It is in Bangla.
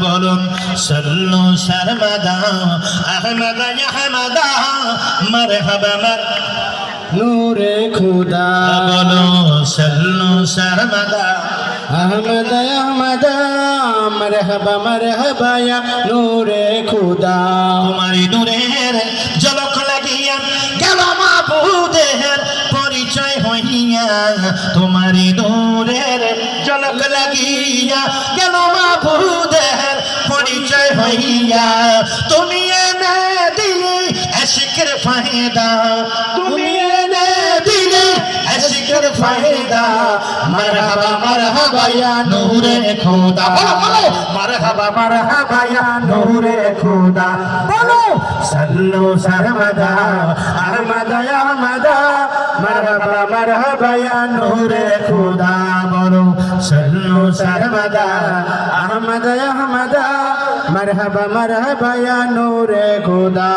বলুন সল্লু সরমাদা আহমদ আহমদা মারহাবা মার নূরে খুদা বলো সল্লু সরমাদা আহমদ আহমদ মারহাবা মারহাবা ইয়া নূরে খুদা তোমারি নূরের ঝলক লাগিয়া গেল মাবুদের পরিচয় হইয়া তোমারি নূরের ঝলক লাগিয়া গেল মাবুদের পরিচয় হইয়া তুমি এনে দিলে আশিকের ফায়দা তুমি এনে দিলে আশিকের ফায়দা মারহাবা ইয়া নূরে খোদা বলো বলো মারহাবা ইয়া নূরে খোদা বলো সল্লু সরমাদা আহমদ আহমদ মারহাবা ইয়া নূরে খোদা বলো সল্লু সরমাদা আহমদ আহমদ মারহাবা ইয়া নূরে খুদা